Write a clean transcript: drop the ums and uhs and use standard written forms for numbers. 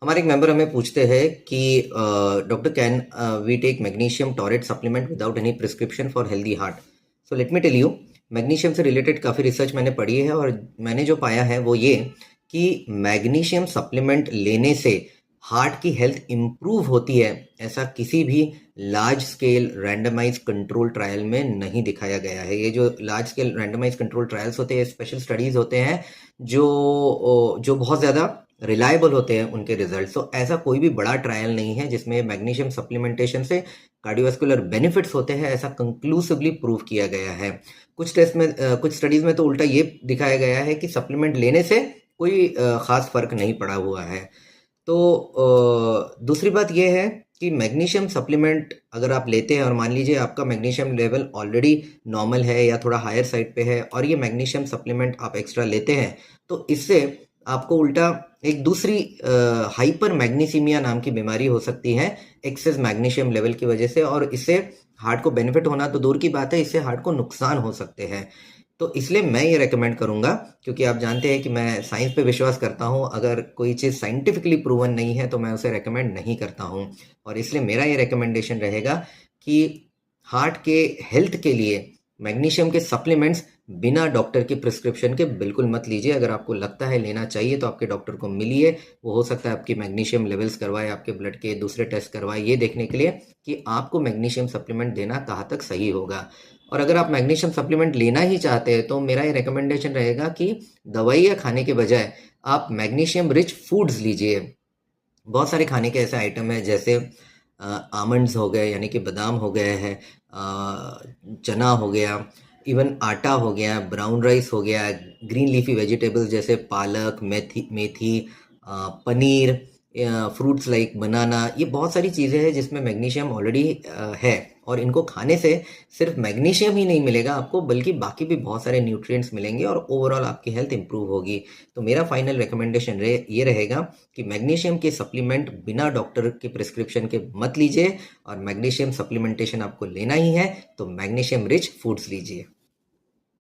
हमारे एक मेंबर हमें पूछते हैं कि doctor can we take magnesium taurate supplement without any prescription for healthy heart. So let me tell you, magnesium से रिलेटेड काफ़ी रिसर्च मैंने पढ़ी है और मैंने जो पाया है वो ये कि मैग्नीशियम सप्लीमेंट लेने से हार्ट की हेल्थ इम्प्रूव होती है, ऐसा किसी भी large scale randomise control trial में नहीं दिखाया गया है। ये जो large scale randomise control trials होते हैं, स्पेशल स्टडीज होते हैं जो बहुत ज़्यादा रिलायबल होते हैं उनके रिजल्ट। तो ऐसा कोई भी बड़ा ट्रायल नहीं है जिसमें मैग्नीशियम सप्लीमेंटेशन से कार्डियोवास्कुलर बेनिफिट्स होते हैं, ऐसा कंक्लूसिवली प्रूव किया गया है। कुछ टेस्ट में कुछ स्टडीज में तो उल्टा ये दिखाया गया है कि सप्लीमेंट लेने से कोई खास फर्क नहीं पड़ा हुआ है। तो दूसरी बात यह है कि मैग्नीशियम सप्लीमेंट अगर आप लेते हैं और मान लीजिए आपका मैग्नीशियम लेवल ऑलरेडी नॉर्मल है या थोड़ा हायर साइड पे है और ये मैग्नीशियम सप्लीमेंट आप एक्स्ट्रा लेते हैं, तो इससे आपको उल्टा एक दूसरी हाइपर मैग्नीसीमिया नाम की बीमारी हो सकती है एक्सेस मैग्नीशियम लेवल की वजह से, और इससे हार्ट को बेनिफिट होना तो दूर की बात है, इससे हार्ट को नुकसान हो सकते हैं। तो इसलिए मैं ये रेकमेंड करूंगा, क्योंकि आप जानते हैं कि मैं साइंस पे विश्वास करता हूं, अगर कोई चीज़ साइंटिफिकली प्रूवन नहीं है तो मैं उसे रेकमेंड नहीं करता हूं। और इसलिए मेरा ये रेकमेंडेशन रहेगा कि हार्ट के हेल्थ के लिए मैग्नीशियम के सप्लीमेंट्स बिना डॉक्टर के प्रिस्क्रिप्शन के बिल्कुल मत लीजिए। अगर आपको लगता है लेना चाहिए तो आपके डॉक्टर को मिलिए, वो हो सकता है आपकी मैग्नीशियम लेवल्स करवाए, आपके ब्लड के दूसरे टेस्ट करवाए, ये देखने के लिए कि आपको मैग्नीशियम सप्लीमेंट देना कहाँ तक सही होगा। और अगर आप मैग्नीशियम सप्लीमेंट लेना ही चाहते हैं तो मेरा ये रिकमेंडेशन रहेगा कि दवाइयाँ खाने के बजाय आप मैग्नीशियम रिच फूड्स लीजिए। बहुत सारे खाने के ऐसे आइटम हैं, जैसे आमंड्स हो गए, यानी कि बादाम हो गए हैं, चना हो गया, इवन आटा हो गया, ब्राउन राइस हो गया, ग्रीन लीफी वेजिटेबल्स जैसे पालक, मेथी मेथी, पनीर, फ्रूट्स लाइक बनाना, ये बहुत सारी चीज़ें हैं जिसमें मैग्नीशियम ऑलरेडी है। और इनको खाने से सिर्फ मैग्नीशियम ही नहीं मिलेगा आपको, बल्कि बाकी भी बहुत सारे न्यूट्रिएंट्स मिलेंगे और ओवरऑल आपकी हेल्थ इंप्रूव होगी। तो मेरा फाइनल रिकमेंडेशन ये रहेगा कि मैग्नीशियम के सप्लीमेंट बिना डॉक्टर के प्रिस्क्रिप्शन के मत लीजिए, और मैग्नीशियम सप्लीमेंटेशन आपको लेना ही है तो मैग्नीशियम रिच फूड्स लीजिए।